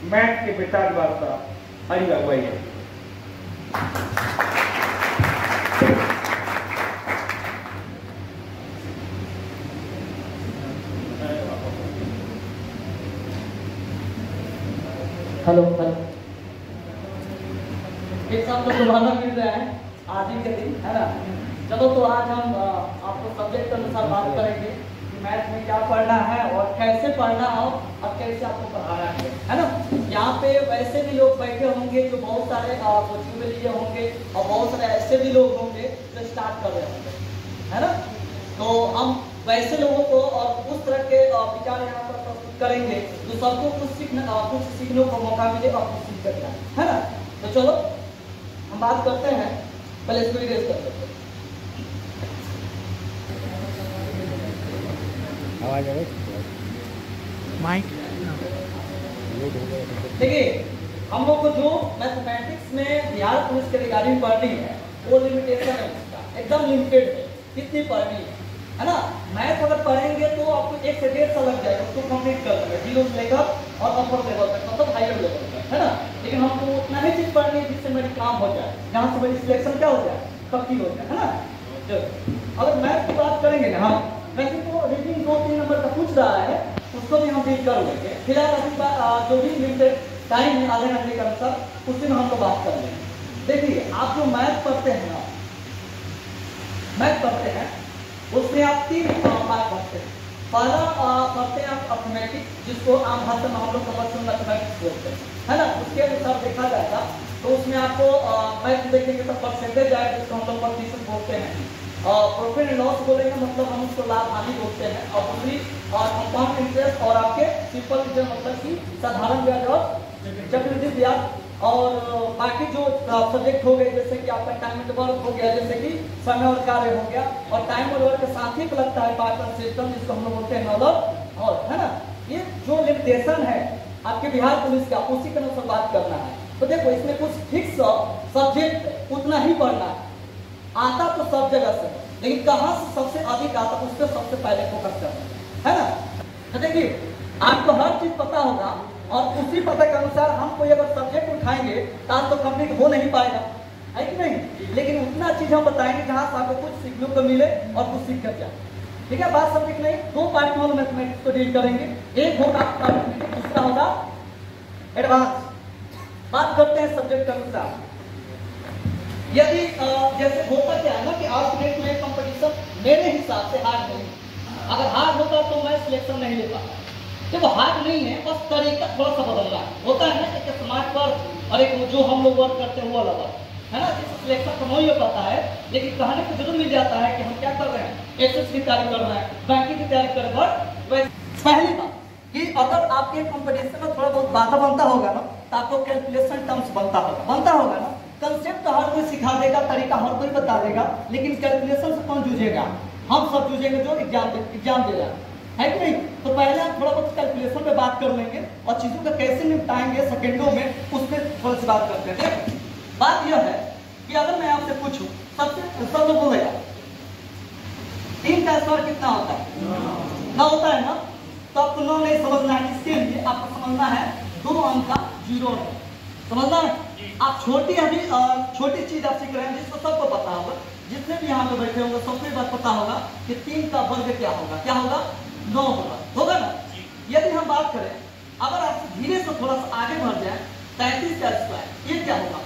Math के विचार वार्ता हरी अगुवाई है। हेलो हेलो, एक साथ तो दोबारा मिल रहा है आज ही के दिन, है ना। चलो तो आज हम आपको सब्जेक्ट के अनुसार बात करेंगे कि मैथ में क्या पढ़ना है और कैसे पढ़ना हो और कैसे आपको पढ़ाना है ना। यहाँ पे वैसे भी लोग बैठे होंगे जो बहुत सारे कोचिंग में लिए होंगे और बहुत सारे ऐसे भी लोग होंगे जो स्टार्ट कर रहे होंगे, है ना। तो हम वैसे लोगों को और उस तरह के विचार यहाँ पर प्रस्तुत करेंगे जो सबको कुछ सीखने को मौका मिले और कुछ सीख सकता है ना। तो चलो हम बात करते हैं, पहले इसको इरेज कर लेते हैं। आवाज आ रही माइक। देखिए, हम लोग को जो मैथमेटिक्स में बिहार पुलिस के रिगार्डिंग पढ़नी है वो लिमिटेशन है उसका, एकदम लिमिटेड है। कितनी पढ़नी है ना। मैथ अगर पढ़ेंगे तो आपको 1 से 1.5 साल लग जाएगा उसको कंप्लीट करने में, जीरो से लेकर और अपर लेवल तक, मतलब हायर लेवल तक, है ना। लेकिन हमको उतना ही चीज पढ़नी है जिससे मेरी काम हो जाए, जहाँ से मेरी सिलेक्शन क्या हो जाए, पक्की हो जाए, है ना। अगर मैथ की बात करेंगे ना हम, वैसे तो रीडिंग 2-3 नंबर का पूछ रहा है, उसको भी हम डील कर लेंगे। फिलहाल अभी जो भी लिमिटेड टाइम है आधे घंटे के अनुसार उसी में हम लोग बात कर लेंगे। देखिए, आप जो मैथ पढ़ते हैं ना, मैथ पढ़ते हैं उसमें आप 3 पार्ट पढ़ते हैं। पहला पढ़ते हैं आप अर्थमेटिक्स, जिसको आम भाषा में हम लोग कमर्शियल मैथमेटिक्स बोलते हैं, है ना। उसके अनुसार देखा जाएगा तो उसमें आपको मैथ देखेंगे तो परसेंटेज आएगा, जिसको हम लोग प्रतिशत बोलते हैं। प्रॉफिट एंड लॉस बोलेंगे मतलब हम उसको लाभ हानि बोलते हैं। और दूसरी कंपाउंड इंटरेस्ट और आपके सिंपल इंटरेस्ट मतलब कि साधारण ब्याज और चक्रवृद्धि ब्याज। और बाकी जो सब्जेक्ट हो गए जैसे कि आपका टाइम एंड वर्क हो गया, जैसे कि समय और कार्य हो गया, और टाइम और वर्क के साथ ही लगता है पार्टनर सिस्टम, जिसको हम लोग बोलते हैं नॉलेज, और है ना। ये जो लिमिटेशन है आपके बिहार पुलिस का, उसी के अनुसार बात करना है। तो देखो, इसमें कुछ फिक्स सब्जेक्ट उतना ही पढ़ना है, आता तो सब जगह से, लेकिन कहाँ से सबसे अधिक आता उस पर सबसे पहले फोकस करना है ना। तो देखिए, आपको हर चीज पता होगा और उसी पता के अनुसार हम कोई अगर सब्जेक्ट उठाएंगे तो कंप्लीट हो नहीं पाएगा, है कि नहीं। लेकिन उतना चीज हम बताएंगे जहाँ से आपको कुछ सीखने को मिले और कुछ सीख कर जाए, ठीक है। बात समझ नहीं, 2 पार्ट में हम मैथमेटिक्स को डील करेंगे। एक होगा दूसरा होगा एडवांस। बात करते हैं सब्जेक्ट के अनुसार। यदि जैसे होता क्या है ना कि आर्ट में कंपटीशन मेरे हिसाब से हार्ड नहीं, अगर हार्ड होता तो मैं सिलेक्शन नहीं ले पाता। जब हार्ड नहीं है, बस तरीका थोड़ा सा बदल रहा है। होता है ना एक स्मार्ट वर्क और एक जो हम लोग वर्क करते हैं वो अलग है ना। जिससे सिलेक्शन तो नहीं हो पाता है, लेकिन कहने को जरूर मिल जाता है कि हम क्या कर रहे हैं, एसएस की तैयारी कर रहे हैं, बैंकिंग की तैयारी कर रहे हैं। पहली बात कि अगर आपके कंपटीशन में थोड़ा बहुत बाधा बनता होगा ना, तो आपको कैलकुलेशन टर्म्स बनता होगा ना। कंसेप्ट तो हर कोई सिखा देगा, तरीका हर कोई बता देगा, लेकिन कैलकुलेशन से कौन जूझेगा, हम सब जूझेंगे जो एग्जाम दे रहा है कि नहीं। तो पहले हम थोड़ा बहुत कैलकुलेशन पे बात कर लेंगे और चीजों का कैसे निपटाएंगे सेकंडों में, उस पर थोड़ी सी बात करते हैं। बात यह है कि अगर मैं आपसे पूछूं, सबसे सब लोग बोलेगा 3 का स्क्वायर कितना होता है, 9 होता है ना। तो आपको 9 नहीं समझना है, इसके लिए आपको समझना है 2 अंक का 0 है, समझना है। आप छोटी चीज आप सीख रहे हैं जिसको सबको पता होगा, जितने भी यहाँ पे बैठे होंगे सबको बात पता होगा कि 3 का वर्ग क्या होगा 9 होगा ना। यदि हम बात करें, अगर आप धीरे से थोड़ा सा आगे बढ़ जाए, 33 का स्क्वायर ये क्या होगा,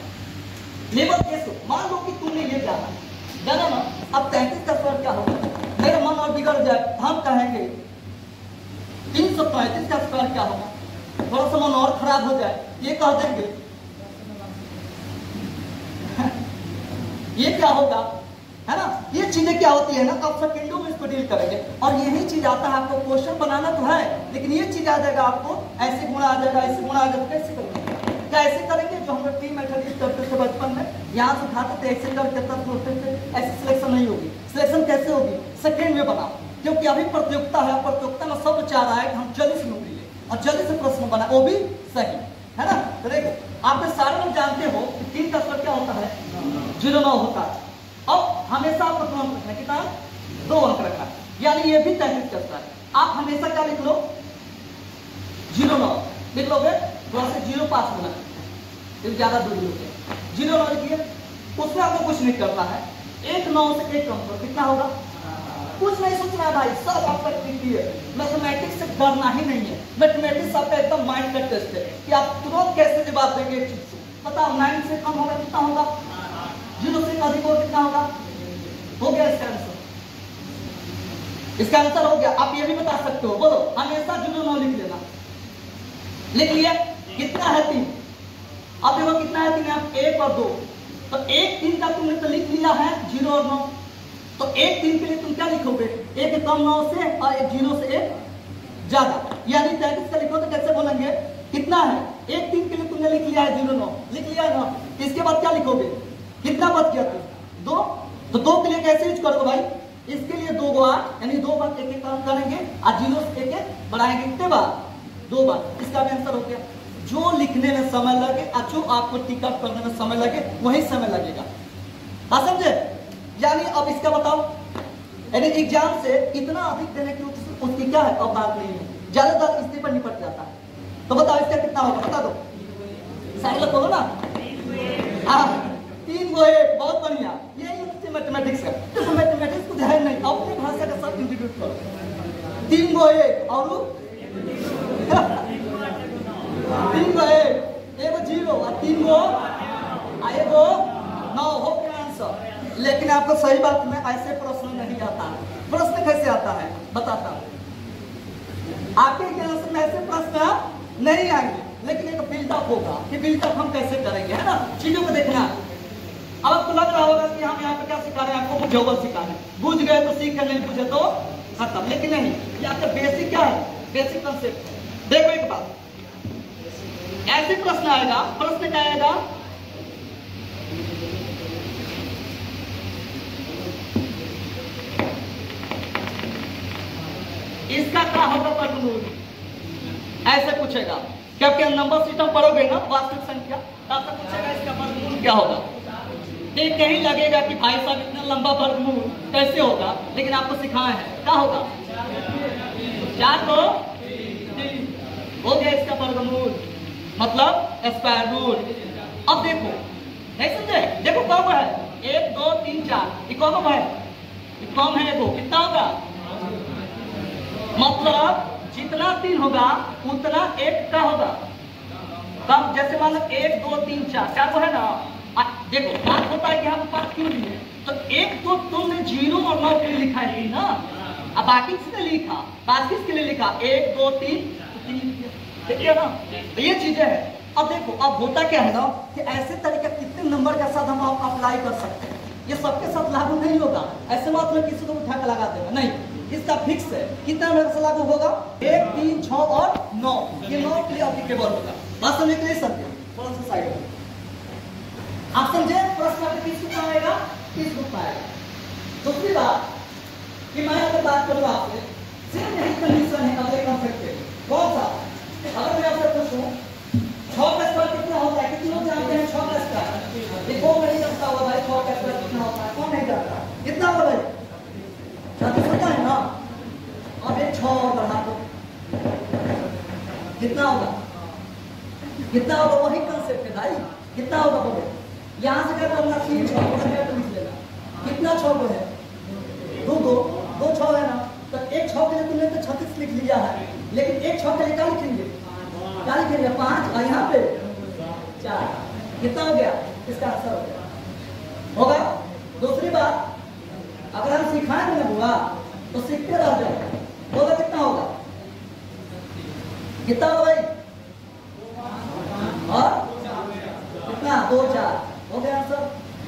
लेवल कैसे, मान लो कि तुमने ये जाना ना, अब 33 का स्क्वायर क्या होगा, मेरा मन और बिगड़ जाए, हम कहेंगे 335 का स्क्वायर क्या होगा, थोड़ा सा मन और खराब हो जाए, ये कह देंगे ये क्या होगा, है ना। ये चीजें क्या होती है ना, अब सेकंडों में इसको डील करेंगे। और यही चीज आता है, आपको क्वेश्चन बनाना तो है, लेकिन ये चीज आ जाएगा आपको, ऐसे गुणा आ जाएगा, ऐसे गुणा आ जाएगा, कैसे करेंगे, कैसे करेंगे, जो हम लोग टी मेथड यूज करते थे बचपन में, यहाँ से उठाते थे एक्सेल करके तब सोचते थे, ऐसे सिलेक्शन नहीं होगी। सिलेक्शन कैसे होगी, सेकंड में बनाओ, क्योंकि अभी प्रतियोगिता है, प्रतियोगिता में सब चाह रहा है कि हम जल्दी से नौकरी ले और जल्दी से प्रश्न बनाए, वो भी सही, है ना। तो देखो, आप सारे लोग जानते हो कि 3 का स्क्वायर क्या होता है, 0-9 होता है। अब हमेशा आपको 2 अंक रखना है, कितना 2 अंक रखना है, यानी ये भी 33 का स्क्वायर। आप हमेशा क्या लिख लो, 0-9 लिख लोगे, थोड़ा सा जीरो पास होना चाहिए, ज्यादा दूरी हो गया। जीरो 9 लिखिए, उसमें आपको कुछ नहीं करना है, 1 9 से 1 कम करो, कितना होगा? कुछ नहीं सोचना है भाई, सब आपका ट्रिकी है। मैथमेटिक्स से डरना ही नहीं है। मैथमेटिक्स आपका एकदम माइंड का टेस्ट है कि आप तुरंत कैसे जवाब देंगे एक चीज से। बताओ 9 से कम होगा कितना होगा? 0 से अधिक होगा कितना होगा? हो गया इसका आंसर। इसका आंसर हो गया। आप ये भी बता सकते हो, बोलो हमेशा 0 9 लिख लेना। लिख लिया? कितना है 3? अब देखो कितना है 3, आप 1 और 2, तो 1 3 का तुमने तो लिख लिया है 0 और 9, तो 1 3 के लिए तुम क्या लिखोगे? 1 कम 9 से और 1 0 से 1 ज्यादा, यानी 33 का लिखो तो कैसे बोलेंगे? कितना है? 1 3 के लिए तुमने लिख लिया है 0 9, लिख लिया है ना। इसके बाद क्या लिखोगे? कितना बच गया तुम? 2, तो 2 के लिए कैसे यूज करोगे भाई? इसके लिए 2 8, यानी 2 बार 1 1 काम करेंगे और 0 से 1 1 बढ़ाएंगे, कितने बार? 2 बार। इसका भी आंसर हो गया। जो लिखने में समय लगे और जो आपको टिकट करने में समय लगे वही समय लगेगा। हाँ समझे? यानी अब इसका बताओ, यानी एग्जाम से इतना अधिक देने की उसकी क्या है? औकात नहीं है, ज्यादातर इसके पर निपट जाता है। तो बताओ इसका कितना होगा? बता दो, सारे लोग बोलो ना। हाँ 3 को 1, बहुत बढ़िया। यही मैथमेटिक्स है। तो मैथमेटिक्स कुछ है नहीं, अपनी भाषा के साथ इंटीग्रेट करो। 3 को 1 और 3 को 1, 1 0 और 3 को 9 हो गया आंसर। लेकिन आपको सही बात में ऐसे प्रश्न नहीं आता है। प्रश्न कैसे आता है बताता हूं। आपके ज्ञान में ऐसे प्रश्न नहीं आएंगे, लेकिन एक बिल्डअप होगा कि बिल्डअप हम कैसे करेंगे, है ना। चीजों को देखना। अब आपको लग रहा होगा कि हम यहाँ पे क्या सिखा रहे हैं, आपको मुझे सिखा रहे हैं। बुझ गए तो सीख, नहीं बुझे तो खत्म। लेकिन नहीं, ये आपका बेसिक क्या है? बेसिक कंसेप्ट है। देखो एक बात, ऐसे प्रश्न आएगा। प्रश्न क्या आएगा? इसका क्या होगा वर्गमूल? ऐसे पूछेगा, क्योंकि नंबर सिस्टम पढ़ोगे ना, वास्तविक संख्या, तब तक पूछेगा इसका वर्गमूल क्या होगा। एक कहीं लगेगा कि भाई साहब इतना लंबा वर्गमूल कैसे होगा, लेकिन आपको सिखाए हैं क्या होगा। 4 को 3 हो गया इसका वर्गमूल, मतलब स्क्वायर रूट। अब देखो, नहीं समझे? देखो कम है 1 2 3 4, ये कम है, ये कम है। देखो कितना होगा, मतलब जितना 3 होगा उतना 1 का होगा कम। जैसे मान लो 1 2 3 4, 4 को है ना। देखो बात होता है कि हम पास क्यों लिए, तो 1 तो तुमने 0 और 9 के लिए लिखा है ना, अब बाकी किसने लिखा? बाकी किसके लिए लिखा? 1 2 3 ठीक है ना। तो ये चीजें हैं। अब देखो, अब होता क्या है ना कि ऐसे तरीके कितने नंबर के साथ हम अप्लाई कर सकते हैं। ये सबके साथ लागू नहीं होगा। ऐसे मतलब किसी को उठा कर लगा देगा नहीं, इसका फिक्स है। कितना नंबर से लागू होगा? 1 3 6 और 9, ये 9 के लिए एप्लीकेबल होगा। बात समझ के लिए समझे? थोड़ा सा साइड में आप समझे? प्रश्न आपके किस रूप में आएगा? किस रूप में आएगा? दूसरी बात कि मैं अगर बात करूँ आपसे, सिर्फ यही कंडीशन है अगले कॉन्सेप्ट पे। कौन सा? अगर मैं आपसे पूछूं 6 का स्क्वायर कितना होता है, कितने लोग जानते हैं 6 का स्क्वायर? ये कौन नहीं जानता होगा भाई 6 का स्क्वायर कितना होता है? कौन नहीं जानता? कितना होगा भाई? पता है ना। अब एक 6 और बढ़ा दो, कितना होगा? कितना होगा? वही कंसेप्ट है भाई। कितना होगा बोलो? यहाँ से क्या करना? 3 6 तो लिख लेना। कितना 6 को है? 2 6 है ना। तो एक 6 के लिए तुमने तो 36 लिख लिया है, लेकिन एक 6 के लिए क्या लिखेंगे? क्या लिखेंगे? 5 और यहाँ पे 4। कितना हो गया? इसका आंसर हो गया होगा। दूसरी बात, अगर हम सिखाएंगे ना बुआ तो सीखते रह जाओ। होगा कितना होगा? कितना होगा भाई? और कितना? 2 4 हो गया आंसर।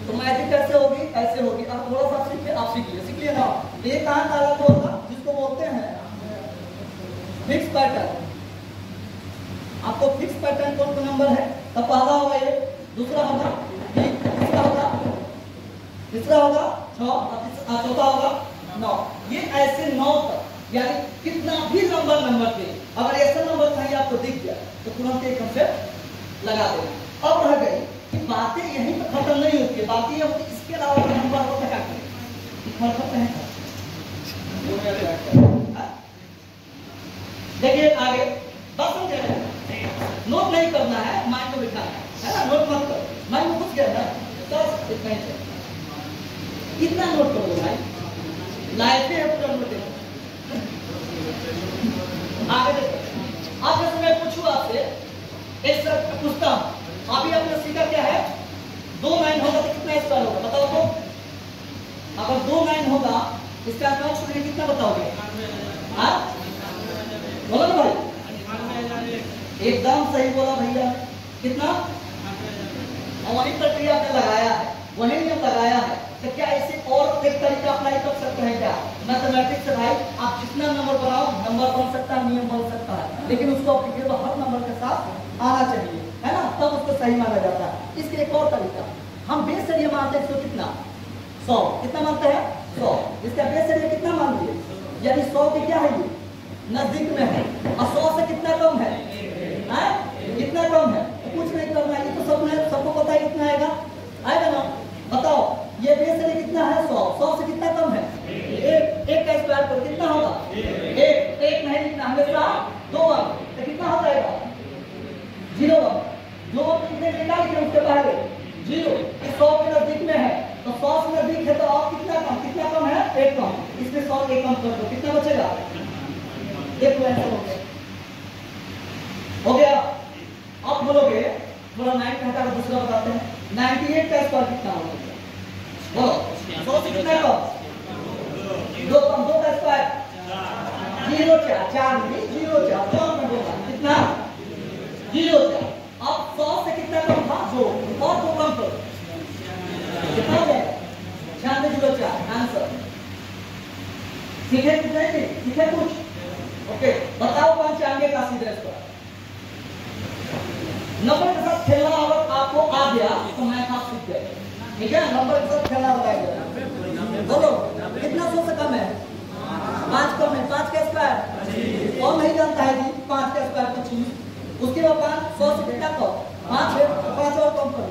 तो मैजिक कैसे होगी? ऐसे होगी। अब थोड़ा सा सीख लिए ना। ये कहाँ काला तो होगा जिसको बोलते हैं फिक्स पैटर्न। आपको फिक्स पैटर्न कौन सा नंबर है? तो पहला होगा ये, दूसरा होगा 3, तीसरा होगा 6 और चौथा होगा 9। ये ऐसे 9 तक, यानी कितना भी लंबा नंबर थे, अगर ऐसा नंबर कहीं आपको दिख गया तो तुरंत एक कंसेप्ट लगा देना। अब रह गई कि बातें यहीं पर खत्म नहीं होती है, बातें ये होती इसके अलावा नंबर को क्या करें? देखिए आगे बस समझे। नोट नहीं करना है, माइंड में बिठाना है ना, नोट मत करो, माइंड में घुस गया ना, बस इतना ही है। कितना नोट करोगे भाई, लाइफ है पूरा नोट देखो। आगे देखो, अब जैसे मैं पूछूं आपसे, एक सर पूछता हूं, अभी आपने सीखा क्या है, 2 9 होगा तो कितना स्क्वायर होगा बताओ तो। अगर 2 9 होगा इसका आंसर छोड़िए कितना बताओगे? हाँ बोलो ना भाई, एकदम सही बोला भैया। कितना? और वही प्रक्रिया आपने लगाया है, वही नियम लगाया है। तो क्या इसे और एक तरीका अप्लाई कर सकते हैं क्या? मैथमेटिक्स से भाई आप जितना नंबर बनाओ, नंबर बन सकता है, नियम बन सकता है, लेकिन उसको अप्लीकेबल हर नंबर के साथ आना चाहिए, है ना, तब उसको सही माना जाता है। इसके एक और तरीका, हम बेस एरिया मानते हैं इसको कितना? 100। कितना मानते हैं? 100। इसका बेस एरिया कितना मान लिए? यानी 100 की क्या है, ये नजदीक में है, और 100 से कितना कम है? कितना कम है? कुछ नहीं करना है, ये तो सबको पता है कितना आएगा, आएगा ना? बताओ ये बेस एरिया कितना है? 100। 100 से कितना कम है? एक का स्क्वायर करो कितना होगा? एक नहीं लिखना हमेशा, 2 अंक, तो कितना हो जाएगा? 0 अंक। 2 अंक कितने निकाल के उसके पहले 0, 100 के नजदीक में है, तो 100 से नजदीक है तो आप कितना कम है? 1 कम। इसमें 100 1 कम कर दो, कितना बचेगा? एक आंसर हो गया। आप बोलोगे थोड़ा 9 का हटा कर दूसरा बताते हैं, 98 का स्क्वायर कितना होगा? बोलो 100 से कितना कम? 2 कम, 2 का स्क्वायर 0 4 नहीं 0 4 कम होगा कितना? 0 4। अब 100 से कितना कम था? 2 और 2 कम करो कितना हो जाएगा? 9604 आंसर। सीखे कुछ नहीं? सीखे कुछ? ओके, बताओ पंचांगे का सीधा स्क्वायर। नंबर के साथ खेलना अगर आपको आ गया तो मैथ आप सीख गए, ठीक है? नंबर के साथ खेलना बताइए, बोलो कितना 100 से कम है? 5 कम है, 5 का स्क्वायर कौन नहीं जानता है जी? 5 का स्क्वायर 25, उसके बाद 5 100 से कितना कम? 5 है, 5 और कम करो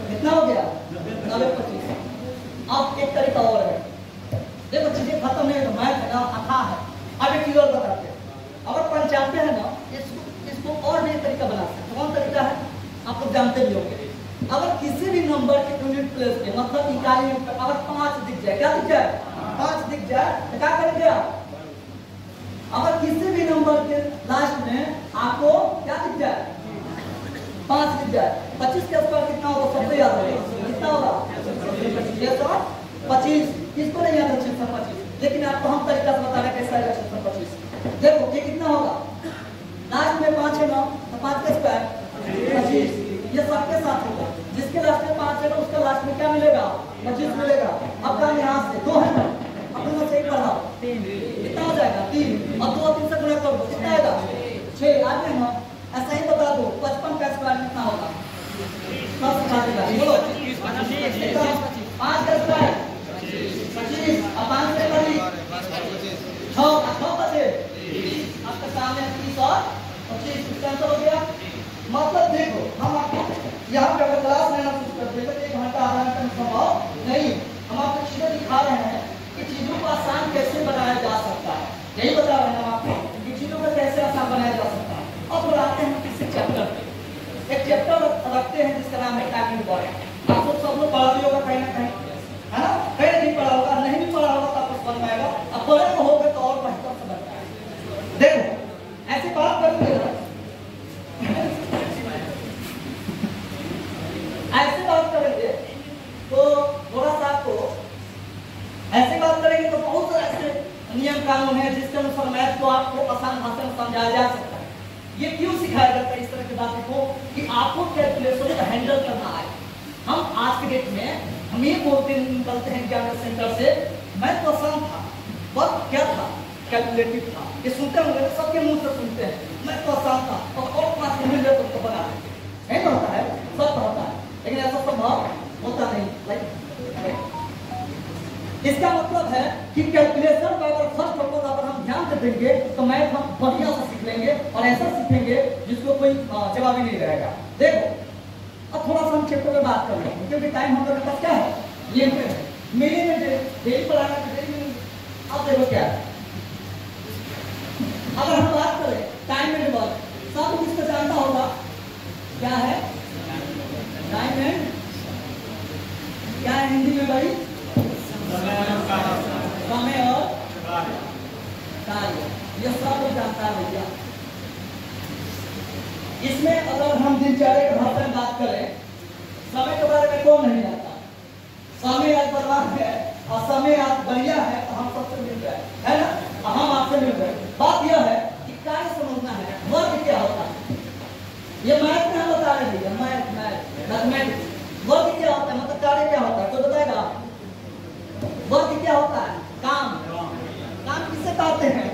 कितना हो गया? 25। अब एक तरीका और है, देखो चीजें खत्म नहीं है तो मैथ है ना अथा है। अब एक चीज और बताते हैं, अगर 95 है ना, इसको और भी एक तरीका बना सकते हैं। कौन तरीका है? आप लोग जानते भी होंगे, अगर किसी भी नंबर के यूनिट प्लेस पे मतलब इकाई में अगर 5 दिख जाए, क्या दिख जाए? 5 दिख जाए तो क्या करेंगे आप? अगर किसी भी नंबर के लास्ट में आपको क्या दिख जाए? 5 दिख जाए, 25 के स्क्वायर कितना होगा? सबसे याद रखेगा कितना होगा? 625। किसको नहीं याद है 625? लेकिन आपको हम तरीका से बता रहे हैं कैसा है 625। देखो ये कितना होगा? लास्ट में 5 है ना, तो 5 का स्क्वायर 25। ये सबके साथ होगा, जिसके लास्ट में 5 है ना उसका लास्ट में क्या मिलेगा? 25 मिलेगा। अब काम यहाँ से 2 है ना, अब दोनों से एक बढ़ाओ 3, कितना हो जाएगा? 3 और 2 3 से गुणा कर दो कितना आएगा? 6। आगे ना ऐसा ही बता दो 55 का स्क्वायर कितना होगा? सब सिखा देगा, बोलो 5 का स्क्वायर 25 और 5 से करी 6 बचे, आपके सामने 30 और 25 इसका आंसर हो गया। मतलब देखो हम आपको यहाँ पे अगर क्लास लेना शुरू कर देते तो 1 घंटा आधा घंटा संभव नहीं, हम आपको चीजें दिखा रहे हैं कि चीजों को आसान कैसे बनाया जा सकता है, यही बता रहे हैं हम आपको कि चीजों को कैसे आसान बनाया जा सकता है। अब बुलाते हैं किसी चैप्टर पे, एक चैप्टर रखते हैं जिसका नाम है टाइपिंग बॉय। आप लोग सब लोग पढ़ा भी होगा कहीं ना कहीं, है ना? कहीं नहीं पढ़ा होगा, नहीं भी पढ़ा होगा तो आपको समझ में आएगा, अब पढ़े तो होगा तो और बेहतर समझ में आएगा। देखो ऐसे बात करेंगे ना, ऐसे बात करेंगे तो थोड़ा सा आपको ऐसे बात करेंगे तो बहुत सारे ऐसे नियम कानून है जिसके अनुसार मैथ को आपको आसान भाषा में समझाया जा सकता है। ये क्यों सिखाया जाता है इस तरह की बातें को कि आपको कैलकुलेशन को हैंडल करना आए। हम आज के डेट में हम ये बोलते निकलते हैं ज्ञान सेंटर से, मैथ तो आसान था, वक्त क्या था? कैलकुलेटिव था। ये सुनते होंगे, सबके मुंह से सुनते हैं मैथ तो आसान था, और क्लास में मिल जाए तो बना देंगे, नहीं होता है, सब होता है, लेकिन ऐसा संभव होता नहीं। इसका मतलब है कि कैलकुलेशन का अगर फर्स्ट पर्पस अगर हम ध्यान से देंगे तो मैथ हम बढ़िया से सीख लेंगे और ऐसा सीखेंगे जिसको कोई जवाब ही नहीं रहेगा। देखो अब थोड़ा सा हम चैप्टर में बात कर रहे हैं क्योंकि टाइम हम लोग के पास क्या है, लिमिटेड है। मेरे में डेली पढ़ाना डेली। अब देखो क्या है, अगर हम बात करें टाइम मैनेजमेंट सब लोग इसको जानता होगा, क्या है डायमंड, क्या है हिंदी में भाई, समय और कार्य, ये सब लोग जानता है भैया। इसमें अगर हम दिनचर्या के भाषा में बात करें, समय के बारे में कौन नहीं जानता, समय आज बर्बाद है और समय आज बढ़िया है, तो हम सबसे मिल रहे है ना, हम आपसे मिल रहे हैं। बात यह है कि कार्य समझना है, वर्क क्या होता है, ये मैथ में हम बता रहे हैं, मैथमेटिक्स, वर्क क्या होता है, मतलब कार्य क्या होता है, तो बताएगा वर्क क्या होता है, काम, काम किसे कहते हैं,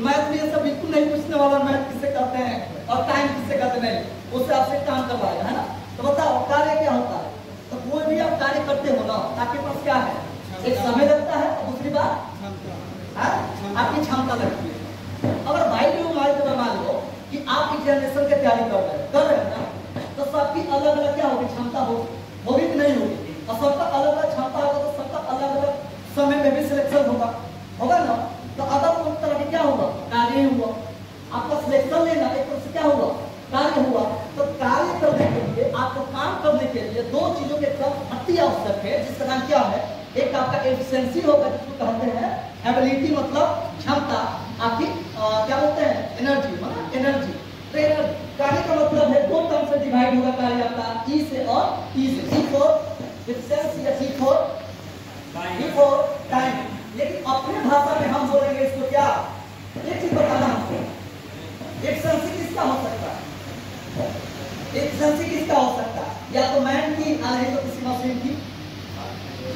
मैथ में ये सब बिल्कुल नहीं पूछने वाला, मैथ किसे कहते हैं और टाइम किसे कहते नहीं, उससे आपसे काम करवाएगा, है ना। तो बताओ कार्य क्या होता है, तो कोई भी आप कार्य करते हो ना, आपके पास क्या है, एक समय लगता है और दूसरी बात आपकी क्षमता लगती है। अगर भाई भी हमारी तरह मान लो कि आप एग्जामिनेशन की तैयारी कर रहे हैं ना, तो सबकी अलग अलग क्या होगी, क्षमता होगी कि नहीं होगी, और सबका अलग अलग क्षमता होगा तो सबका अलग अलग समय में भी सिलेक्शन होगा ना। तो अगर उस तरह की क्या होगा, कार्य हुआ, आपका सिलेक्शन लेना एक तरह से क्या हुआ, कार्य हुआ। तो कार्य करने के लिए, आपको काम करने के लिए दो चीजों के साथ अति आवश्यक है, जिसका नाम क्या है, एक आपका एफिशिएंसी होगा, जिसको कहते हैं एबिलिटी, मतलब क्षमता, आपकी क्या बोलते हैं, एनर्जी, मतलब एनर्जी। तो एनर्जी कार्य का मतलब है दो टर्म से डिवाइड होगा कार्य आपका, ई से और ई से, ई फॉर एफिशिएंसी या ई फॉर टाइम। लेकिन अपने भाषा में हम बोलेंगे इसको क्या, एक चीज बताना हमको, एफिशिएंसी किसका हो सकता है, एफिशिएंसी किसका हो सकता है, या तो मैन की, नहीं तो किसी मशीन की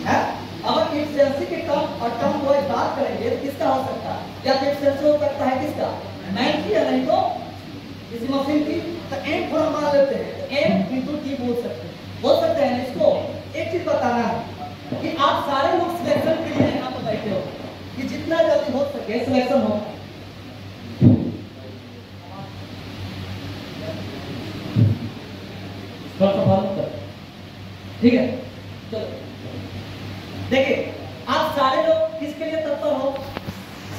है। अगर एफिशिएंसी के टर्म को बात करेंगे तो किसका हो सकता है, या तो एफिशिएंसी हो सकता है किसका, मैन की, या नहीं तो किसी मशीन की। तो एम थोड़ा मान लेते हैं, तो एम इंटू टी बोल सकते हैं इसको। एक चीज बताना है कि आप सारे लोग सिलेक्शन के लिए यहाँ पर बैठे हो, कि जितना जल्दी हो सके सिलेक्शन हो। ठीक है, चलो देखिए, आप सारे लोग किसके लिए तत्पर हो,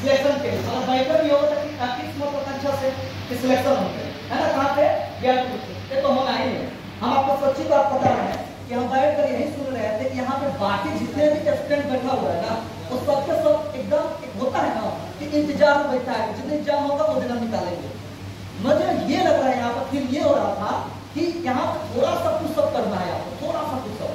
सिलेक्शन के लिए, और बैठकर भी होगा ताकि मतलब अच्छा से सिलेक्शन हो, है ना। कहाँ पे, ये तो होना ही है। हम आपको सच्ची बात पता है कि हम बैठ कर यही सुन रहे थे कि यहाँ पे बाकी जितने भी स्टूडेंट बैठा हुआ है ना, वो सबके सब एकदम एक होता है ना कि इंतजार में बैठा है, जितने एग्जाम होगा वो दिन हम निकालेंगे। मुझे ये लग रहा है यहाँ पर फिर ये हो रहा था कि यहाँ पर थोड़ा सा पुशअप करना है, आपको थोड़ा सा पुशअप,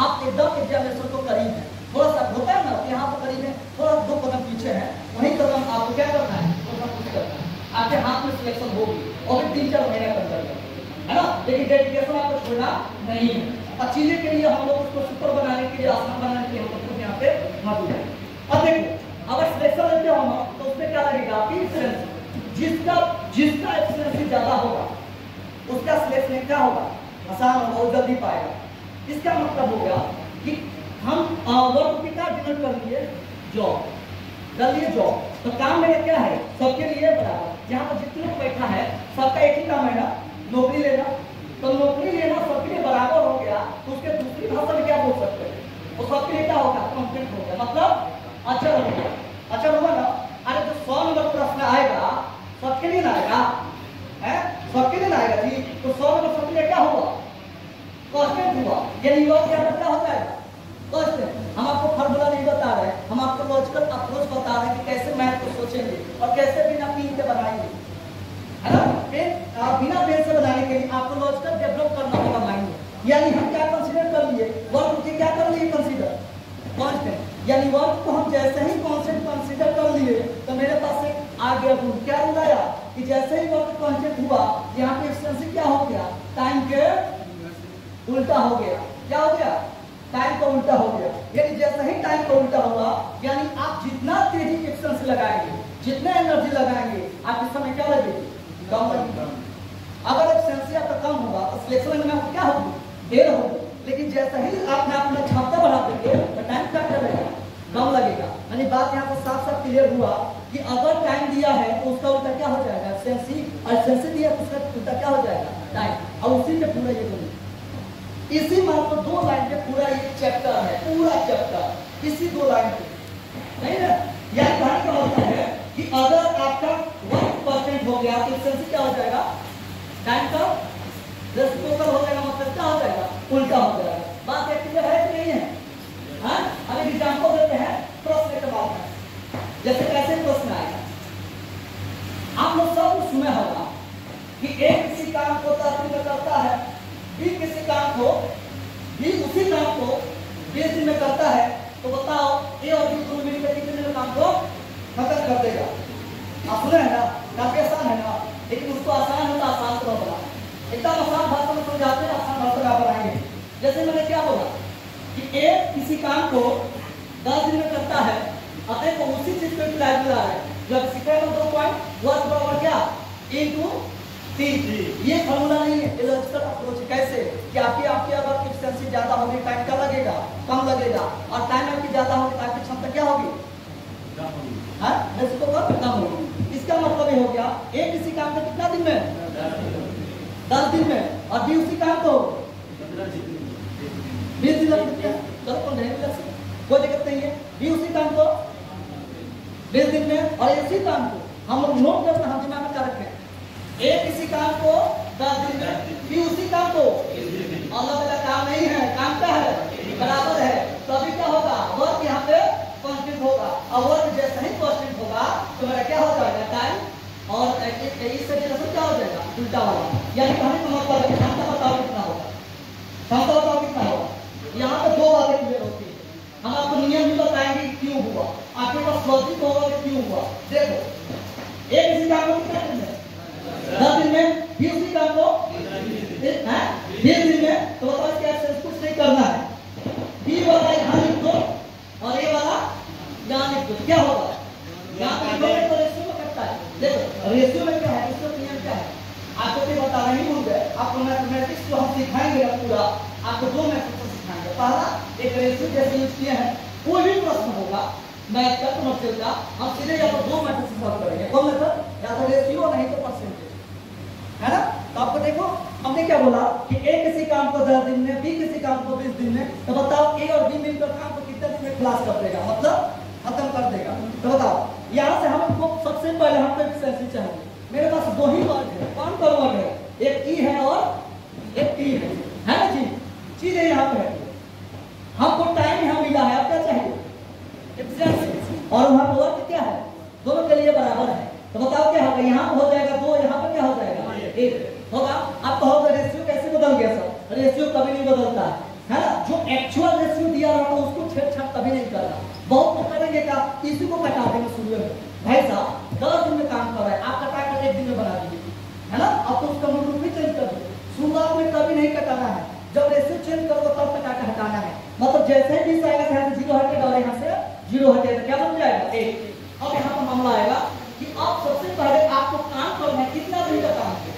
आप एकदम एग्जामिनेशन को करीब है, थोड़ा सा होता है ना कि यहाँ पर करीब है, थोड़ा 2 कदम पीछे है, वही कदम आपको क्या करना है, थोड़ा पुश करना है, आपके हाथ में सिलेक्शन होगी, और फिर 3-4 महीने के अंदर, है ना। लेकिन डेडिकेशन आपको छोड़ना नहीं है, और चीजें के लिए हम लोग उसको सुपर बनाने के लिए, आसान बनाने के लिए हम लोग यहाँ पे मौजूद है। अब देखो, अगर सिलेक्शन लेते हो ना, तो उसमें क्या लगेगा, आपकी एफिशिएंसी, जिसका एफिशिएंसी ज्यादा होगा उसका सिलेक्शन क्या होगा, आसान होगा, वो जल्दी पाएगा। इसका मतलब हो गया कि हम वर्क की क्या डिनर कर लिए, जॉब कर लिए, जॉब। तो काम मेरा क्या है, सबके लिए बराबर, यहाँ पर जितने लोग बैठा है सबका एक ही काम है ना, नौकरी लेना। तो नौकरी लेना सबके लिए बराबर हो गया, तो उसके दूसरी भाषा में क्या बोल सकते हैं, वो सबके लिए क्या होगा, कॉन्फ्लिक्ट हो गया, मतलब अच्छा होगा, अच्छा होगा ना। अरे जो 100 नंबर प्रश्न आएगा सबके लिए ना आएगा, है सबके लिए ना आएगा जी, तो 100 नंबर सबके लिए क्या हुआ, कॉन्स्टेंट हुआ, यानी वो क्या हो जाएगा, कॉन्स्टेंट। हम आपको फार्मूला नहीं बता रहे, हम आपको लॉजिकल अप्रोच बता रहे हैं कि कैसे मैथ को सोचेंगे और कैसे बिना पेन के बनाएंगे, है ना। बिना पेन से बनाने के लिए आपको लॉजिकल डेवलप करना होगा माइंड में। यानी हम क्या कंसीडर कर लिए, वर्क के क्या कर लिए, कंसीडर कांस्टेंट, यानी वर्क को हम जैसे ही कांस्टेंट कंसीडर कर लिए तो मेरे पास एक आ गया रूल, क्या रूल आया कि जैसे ही वर्क कांस्टेंट हुआ, यहाँ पे एफिशिएंसी क्या हो गया, टाइम के उल्टा हो गया, क्या हो गया, टाइम का उल्टा हो गया। यानी जैसे ही टाइम का उल्टा हुआ, यानी आप जितना तेजी एफिशिएंसी लगाएंगे, जितना एनर्जी लगाएंगे, आपके समय क्या लगेगी, कम लगेगी। अगर एफिशिएंसी आपका कम होगा तो सिलेक्शन में आपको क्या होगी, देर होगी। लेकिन जैसे ही आपने अपना क्षमता बढ़ा देंगे तो टाइम क्या लगेगा, कम लगेगा। यानी बात यहाँ पर साफ साफ क्लियर हुआ कि अगर टाइम दिया है तो उसका उल्टा क्या हो जाएगा, एफिशिएंसी, और एफिशिएंसी दिया तो उसका उल्टा क्या हो जाएगा, टाइम। और उसी पे पूरा ये बोलिए, इसी मात्र 2 लाइन पे पूरा ये चैप्टर है, पूरा चैप्टर इसी 2 लाइन पे, नहीं ना। यह कहने का मतलब है कि अगर आपका 1% हो गया तो एफिशिएंसी क्या हो जाएगा, टाइम का रेसिप्रोकल हो जाएगा, मतलब क्या हो जाएगा, उल्टा हो जाएगा। बात एक क्लियर है कि नहीं है? हाँ, अब एक एग्जांपल देते हैं प्रश्न के बाद में, जैसे कैसे प्रश्न आएगा। आप लोग सब सुना होगा कि एक किसी काम को 10 दिन में करता है, बी किसी काम को, बी उसी काम को 20 दिन में करता है, तो बताओ ए और बी दोनों मिलकर कितने दिन में काम को खत्म कर देगा? आप सुने हैं ना, काफी आसान है ना, लेकिन उसको आसान है तो आसान तो बना, एकदम आसान भाषा में समझाते हैं, आसान भाषा में बनाएंगे। जैसे मैंने क्या बोला कि ए किसी काम को 10 दिन में करता है, अतः को उसी चीज को इम्प्लाई कर रहा है, जब सीखेगा 2 पॉइंट वर्क बराबर क्या इनटू 3। ये फॉर्मूला नहीं है, ये लॉजिकल अप्रोच है। कैसे कि आपकी अगर एफिशिएंसी ज्यादा होगी, टाइम क्या लगेगा, कम लगेगा, और टाइम आपकी ज्यादा होगी, आपकी क्षमता क्या होगी, हाँ इसको कम होगी। इसका मतलब ये हो गया एक किसी काम को कितना दिन में, 10 दिन में, और बी उसी काम को 20 दिन लगते हैं, कोई दिक्कत नहीं है। बी उसी काम को 20 दिन में, और इसी काम को हम लोग नोट करते हैं, हम दिमाग में क्या रखें, एक किसी काम को 10 दिन में, बी उसी काम को, अलग अलग काम नहीं है, काम क्या है, बराबर है। तो अभी क्या होगा, वर्क यहाँ पे कांस्टेंट होगा, और वर्क जैसे ही कांस्टेंट होगा तो मेरा क्या हो जाएगा, टाइम और इससे क्या हो जाएगा, उल्टा वाला। यानी कहने का मतलब है क्षमता बताओ कितना होगा, क्षमता बताओ कितना होगा। यहाँ पे 2 बातें क्लियर होती है, हम आपको नियम भी बताएंगे क्यों हुआ, आपके पास लॉजिक होगा कि क्यों हुआ। देखो एक किसी काम को कितना दिन में, 10 दिन में, भी उसी काम को 20 दिन में, तो बताओ क्या कुछ नहीं करना है, बी वाला यहाँ लिख दो और ए वाला यहाँ लिख दो, क्या होगा, यहाँ पे लिखोगे तो रेशियो में कटता है। देखो रेशियो में क्या है, रेशियो में नियम क्या है, आपको तो बता नहीं भूल गए, आपको मैथमेटिक्स को हम सिखाएंगे पूरा, आपको 2 मेथड सिखाएंगे। पहला एक रेशियो जैसे यूज किए हैं, कोई भी प्रश्न होगा मैथ का, कमर्शियल का, हम सीधे या तो 2 मेथड से सॉल्व करेंगे। कौन मेथड, या तो रेशियो नहीं तो परसेंटेज, है ना। तो आपको देखो हमने क्या बोला कि ए किसी काम को 10 दिन में, बी किसी काम को 20 दिन में, तो बताओ ए और बी मिलकर काम को कितने दिन में क्लास कर देगा, मतलब खत्म कर देगा। तो बताओ यहाँ से हमको सबसे पहले हमको एफिशिएंसी चाहिए। मेरे पास 2 ही वर्ड है, कौन कौन वर्ड है, एक ई है और एक टी है ना जी, चीज है यहाँ पे, हमको टाइम यहाँ मिला है, अब क्या चाहिए, एफिशिएंसी, और वहाँ पर वर्क क्या है, दोनों के लिए बराबर है। तो बताओ क्या होगा, यहाँ हो जाएगा 2, यहाँ पर क्या हो जाएगा 1 होगा। आप कहोगे रेशियो कैसे बदल गया सर, रेशियो कभी नहीं बदलता है ना, जो एक्चुअल रेशियो दिया रहा था उसको छेड़छाड़ कभी नहीं करना। बहुत लोग करेंगे क्या, इसी को कटा देंगे शुरू में, भाई साहब 10 दिन में काम कर रहा है, आप कटा कर 1 दिन में बना दीजिए, है ना। अब तो उसका मूल रूप भी चेंज कर दो, शुरुआत में कभी नहीं कटाना है, जब रेशियो चेंज करोगे तब कटा के हटाना है। मतलब जैसे ही 20 आएगा यहाँ से 0 हटेगा और यहाँ से 0 हटेगा, क्या बन जाएगा 1। अब यहाँ पर मामला आएगा कि अब सबसे पहले आपको काम करना है, कितना दिन का काम है,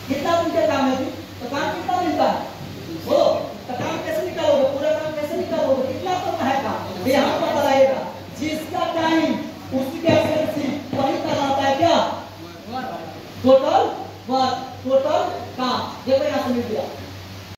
कितना दिन का काम है जी,